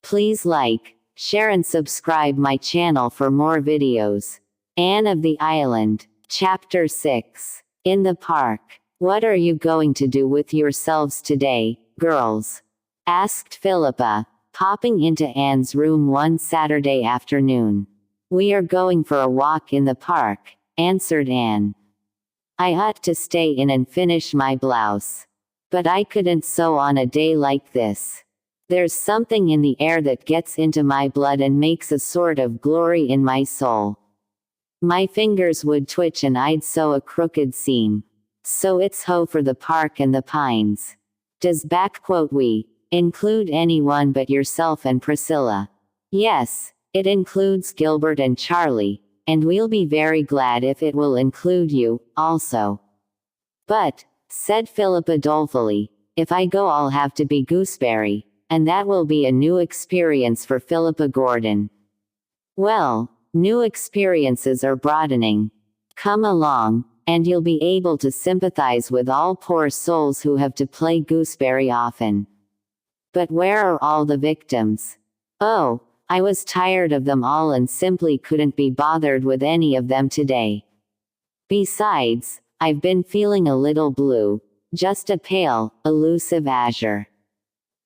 Please like, share and subscribe my channel for more videos. Anne of the Island, Chapter 6. In the park. What are you going to do with yourselves today, girls? Asked Philippa, popping into Anne's room one Saturday afternoon. We are going for a walk in the park, answered Anne. I ought to stay in and finish my blouse. But I couldn't sew on a day like this. There's something in the air that gets into my blood and makes a sort of glory in my soul. My fingers would twitch and I'd sew a crooked seam. So it's ho for the park and the pines. Does we include anyone but yourself and Priscilla? Yes, it includes Gilbert and Charlie, and we'll be very glad if it will include you, also. But, said Philippa dolefully, if I go I'll have to be Gooseberry. And that will be a new experience for Philippa Gordon. Well, new experiences are broadening. Come along, and you'll be able to sympathize with all poor souls who have to play Gooseberry often. But where are all the victims? Oh, I was tired of them all and simply couldn't be bothered with any of them today. Besides, I've been feeling a little blue, just a pale, elusive azure.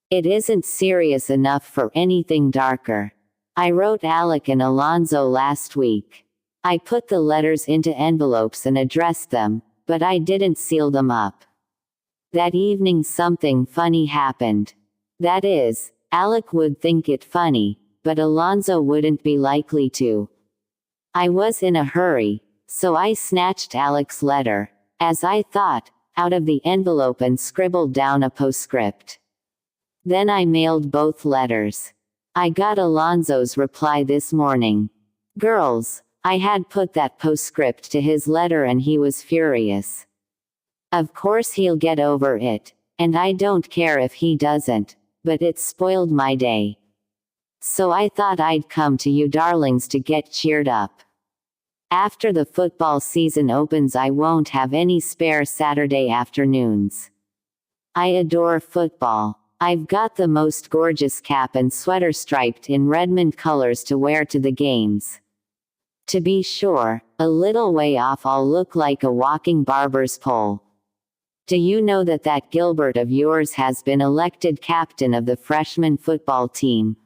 It isn't serious enough for anything darker. I wrote Alec and Alonzo last week. I put the letters into envelopes and addressed them, but I didn't seal them up. That evening something funny happened. That is, Alec would think it funny, but Alonzo wouldn't be likely to. I was in a hurry, so I snatched Alec's letter, as I thought, out of the envelope and scribbled down a postscript. Then I mailed both letters. I got Alonzo's reply this morning. Girls, I had put that postscript to his letter and he was furious. Of course he'll get over it, and I don't care if he doesn't, but it spoiled my day. So I thought I'd come to you darlings to get cheered up. After the football season opens I won't have any spare Saturday afternoons. I adore football. I've got the most gorgeous cap and sweater striped in Redmond colors to wear to the games. To be sure, a little way off I'll look like a walking barber's pole. Do you know that Gilbert of yours has been elected captain of the freshman football team?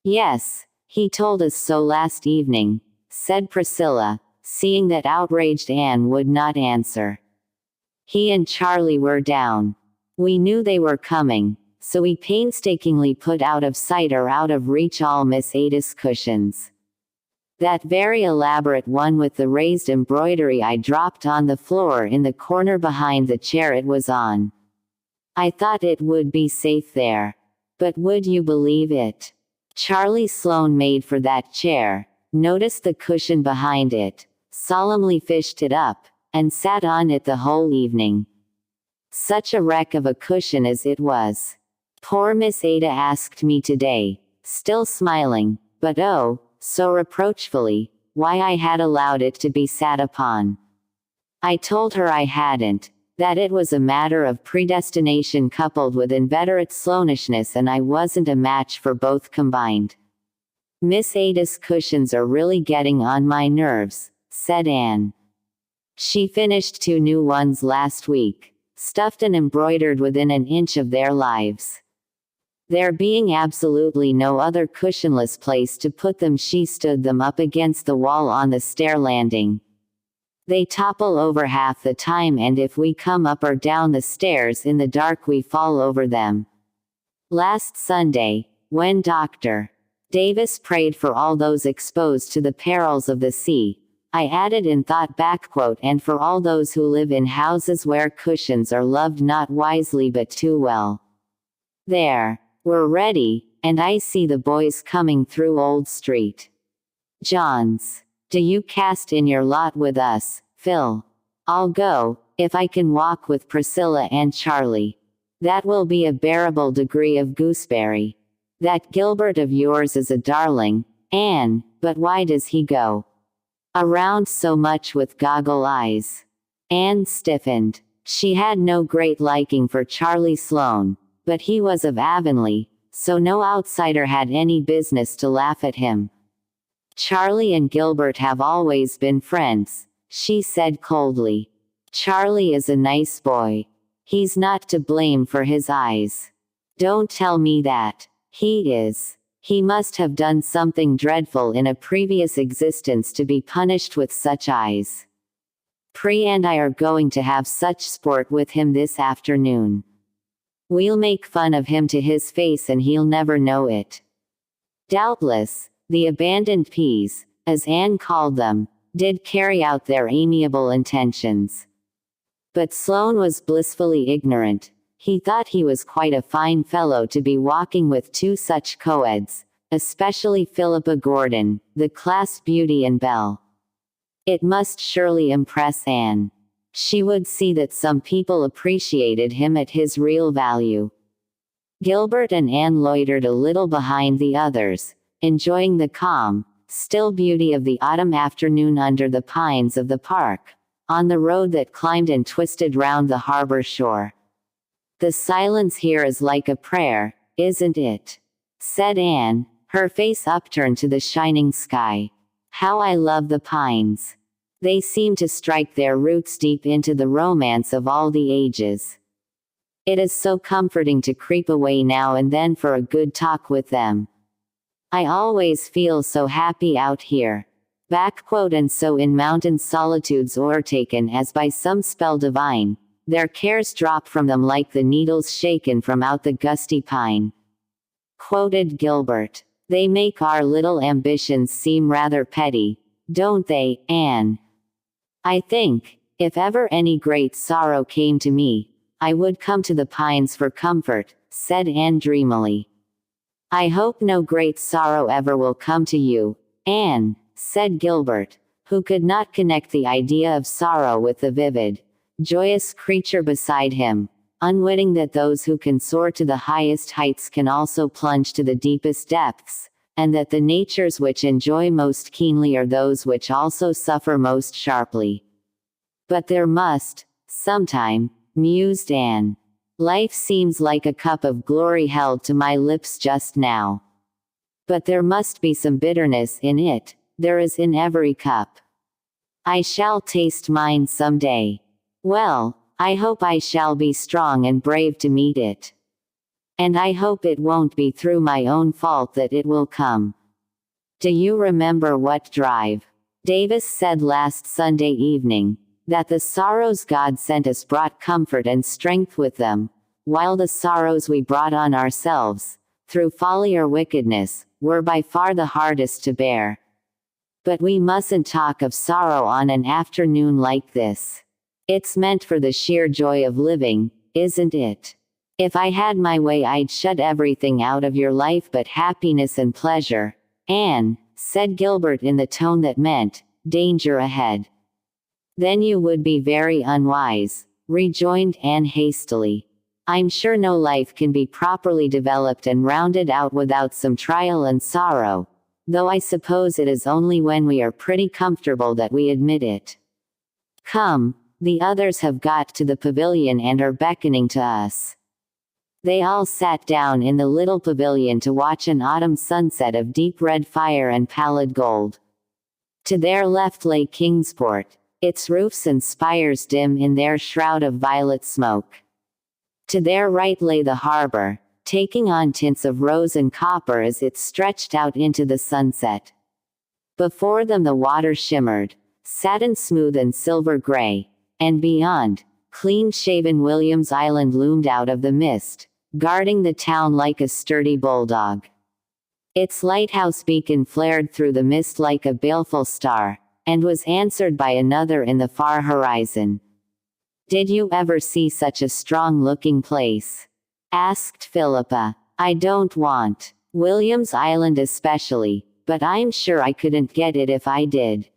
Yes, he told us so last evening, said Priscilla, seeing that outraged Anne would not answer. He and Charlie were down. We knew they were coming. So we painstakingly put out of sight or out of reach all Miss Ada's cushions. That very elaborate one with the raised embroidery I dropped on the floor in the corner behind the chair it was on. I thought it would be safe there. But would you believe it? Charlie Sloane made for that chair, noticed the cushion behind it, solemnly fished it up, and sat on it the whole evening. Such a wreck of a cushion as it was. Poor Miss Ada asked me today, still smiling, but oh, so reproachfully, why I had allowed it to be sat upon. I told her I hadn't, that it was a matter of predestination coupled with inveterate Sloanishness and I wasn't a match for both combined. Miss Ada's cushions are really getting on my nerves, said Anne. She finished 2 new ones last week, stuffed and embroidered within an inch of their lives. There being absolutely no other cushionless place to put them, she stood them up against the wall on the stair landing. They topple over half the time and if we come up or down the stairs in the dark we fall over them. Last Sunday, when Dr. Davis prayed for all those exposed to the perils of the sea, I added in thought and for all those who live in houses where cushions are loved not wisely but too well. There. We're ready, and I see the boys coming through Old Street. Johns. Do you cast in your lot with us, Phil? I'll go, if I can walk with Priscilla and Charlie. That will be a bearable degree of gooseberry. That Gilbert of yours is a darling, Anne, but why does he go around so much with goggle eyes? Anne stiffened. She had no great liking for Charlie Sloane, but he was of Avonlea, so no outsider had any business to laugh at him. Charlie and Gilbert have always been friends, she said coldly. Charlie is a nice boy. He's not to blame for his eyes. Don't tell me that. He is. He must have done something dreadful in a previous existence to be punished with such eyes. Pri and I are going to have such sport with him this afternoon. We'll make fun of him to his face and he'll never know it. Doubtless, the abandoned peas, as Anne called them, did carry out their amiable intentions. But Sloane was blissfully ignorant. He thought he was quite a fine fellow to be walking with two such co-eds, especially Philippa Gordon, the class beauty and belle. It must surely impress Anne. She would see that some people appreciated him at his real value. Gilbert and Anne loitered a little behind the others, enjoying the calm, still beauty of the autumn afternoon under the pines of the park, on the road that climbed and twisted round the harbor shore. The silence here is like a prayer, isn't it? Said Anne, her face upturned to the shining sky. How I love the pines. They seem to strike their roots deep into the romance of all the ages. It is so comforting to creep away now and then for a good talk with them. I always feel so happy out here. And so in mountain solitudes o'ertaken as by some spell divine, their cares drop from them like the needles shaken from out the gusty pine. Quoted Gilbert. They make our little ambitions seem rather petty, don't they, Anne? I think, if ever any great sorrow came to me, I would come to the pines for comfort, said Anne dreamily. I hope no great sorrow ever will come to you, Anne, said Gilbert, who could not connect the idea of sorrow with the vivid, joyous creature beside him, unwitting that those who can soar to the highest heights can also plunge to the deepest depths, and that the natures which enjoy most keenly are those which also suffer most sharply. But there must, sometime, mused Anne. Life seems like a cup of glory held to my lips just now. But there must be some bitterness in it, there is in every cup. I shall taste mine some day. Well, I hope I shall be strong and brave to meet it. And I hope it won't be through my own fault that it will come. Do you remember what Drive Davis said last Sunday evening? That the sorrows God sent us brought comfort and strength with them, while the sorrows we brought on ourselves, through folly or wickedness, were by far the hardest to bear. But we mustn't talk of sorrow on an afternoon like this. It's meant for the sheer joy of living, isn't it? If I had my way I'd shut everything out of your life but happiness and pleasure, Anne, said Gilbert in the tone that meant, danger ahead. Then you would be very unwise, rejoined Anne hastily. I'm sure no life can be properly developed and rounded out without some trial and sorrow, though I suppose it is only when we are pretty comfortable that we admit it. Come, the others have got to the pavilion and are beckoning to us. They all sat down in the little pavilion to watch an autumn sunset of deep red fire and pallid gold. To their left lay Kingsport, its roofs and spires dim in their shroud of violet smoke. To their right lay the harbor, taking on tints of rose and copper as it stretched out into the sunset. Before them the water shimmered, satin smooth and silver gray, and beyond, clean-shaven William's Island loomed out of the mist, guarding the town like a sturdy bulldog. Its lighthouse beacon flared through the mist like a baleful star, and was answered by another in the far horizon. Did you ever see such a strong-looking place? Asked Philippa. I don't want William's Island especially, but I'm sure I couldn't get it if I did.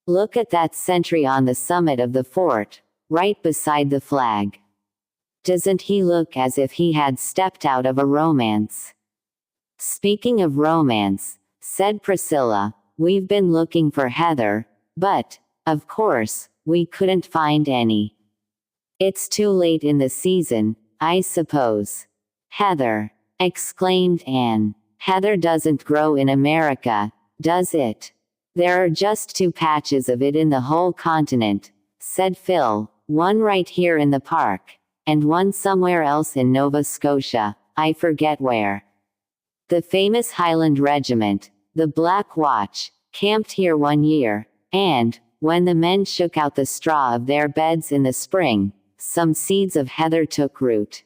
Look at that sentry on the summit of the fort, right beside the flag. Doesn't he look as if he had stepped out of a romance? Speaking of romance, said Priscilla, we've been looking for heather, but, of course, we couldn't find any. It's too late in the season, I suppose. Heather. exclaimed Anne. Heather doesn't grow in America, does it? There are just 2 patches of it in the whole continent, said Phil, one right here in the park, and one somewhere else in Nova Scotia, I forget where. The famous Highland Regiment, the Black Watch, camped here one year, and, when the men shook out the straw of their beds in the spring, some seeds of heather took root.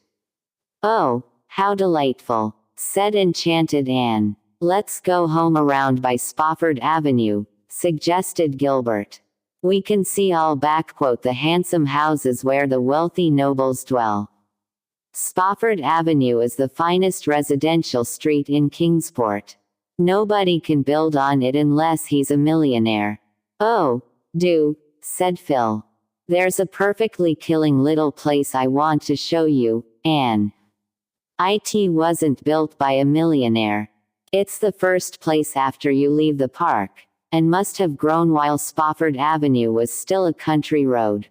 Oh, how delightful, said enchanted Anne. Let's go home around by Spofford Avenue, suggested Gilbert. We can see all the handsome houses where the wealthy nobles dwell. Spofford Avenue is the finest residential street in Kingsport. Nobody can build on it unless he's a millionaire. Oh, do, said Phil. There's a perfectly killing little place I want to show you, Anne. It wasn't built by a millionaire. It's the first place after you leave the park, and must have grown while Spofford Avenue was still a country road.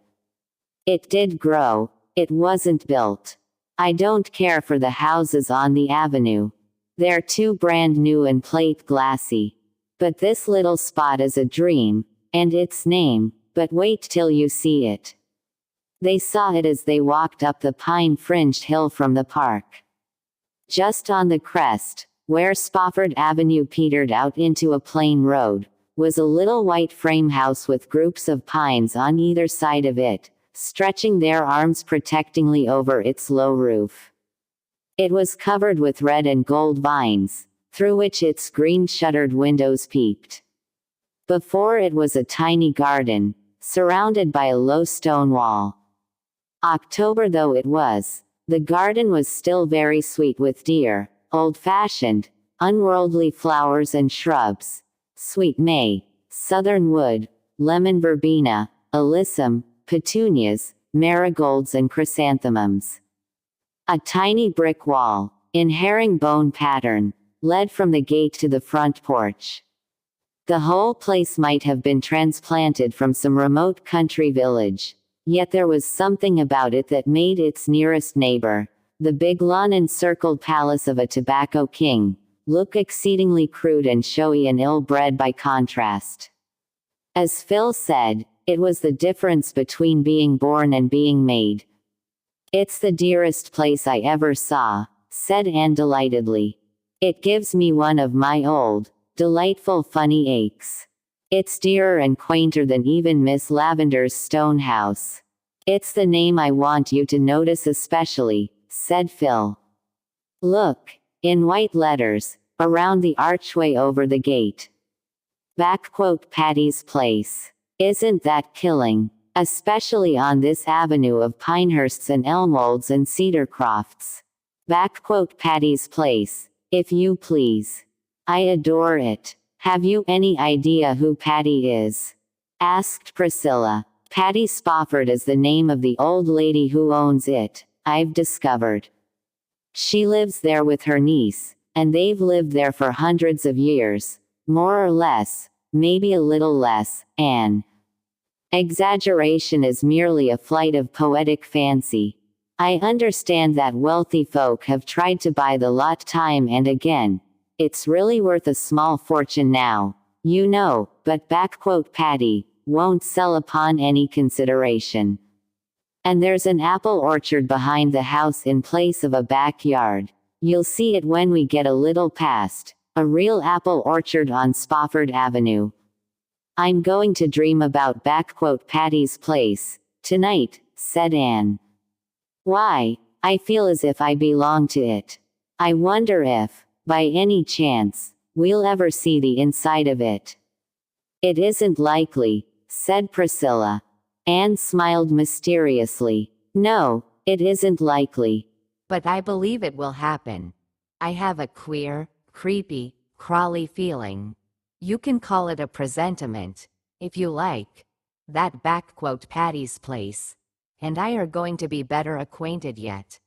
It did grow, it wasn't built. I don't care for the houses on the avenue. They're too brand new and plate glassy. But this little spot is a dream, and its name, but wait till you see it. They saw it as they walked up the pine-fringed hill from the park. Just on the crest, where Spofford Avenue petered out into a plain road, was a little white frame house with groups of pines on either side of it, stretching their arms protectingly over its low roof. It was covered with red and gold vines, through which its green-shuttered windows peeped. Before it was a tiny garden, surrounded by a low stone wall. October though it was, the garden was still very sweet with dear, old-fashioned, unworldly flowers and shrubs: sweet may, southern wood, lemon verbena, alyssum, petunias, marigolds and chrysanthemums. A tiny brick wall, in herringbone pattern, led from the gate to the front porch. The whole place might have been transplanted from some remote country village, yet there was something about it that made its nearest neighbor, the big lawn-encircled palace of a tobacco king, look exceedingly crude and showy and ill-bred by contrast. As Phil said, it was the difference between being born and being made. It's the dearest place I ever saw, said Anne delightedly. It gives me one of my old, delightful funny aches. It's dearer and quainter than even Miss Lavender's stone house. It's the name I want you to notice especially, said Phil. Look, in white letters, around the archway over the gate. Patty's Place. Isn't that killing? Especially on this avenue of Pinehursts and Elmwolds and Cedarcrofts. Patty's Place, if you please. I adore it. Have you any idea who Patty is? Asked Priscilla. Patty Spofford is the name of the old lady who owns it, I've discovered. She lives there with her niece, and they've lived there for hundreds of years, more or less, maybe a little less, Anne. Exaggeration is merely a flight of poetic fancy. I understand that wealthy folk have tried to buy the lot time and again. It's really worth a small fortune now, you know, but Patty won't sell upon any consideration. And there's an apple orchard behind the house in place of a backyard. You'll see it when we get a little past. A real apple orchard on Spofford Avenue. I'm going to dream about Patty's Place tonight, said Anne. Why, I feel as if I belong to it. I wonder if, by any chance, we'll ever see the inside of it. It isn't likely, said Priscilla. Anne smiled mysteriously. No, it isn't likely. But I believe it will happen. I have a queer, creepy, crawly feeling. You can call it a presentiment, if you like. That Patty's Place and I are going to be better acquainted yet.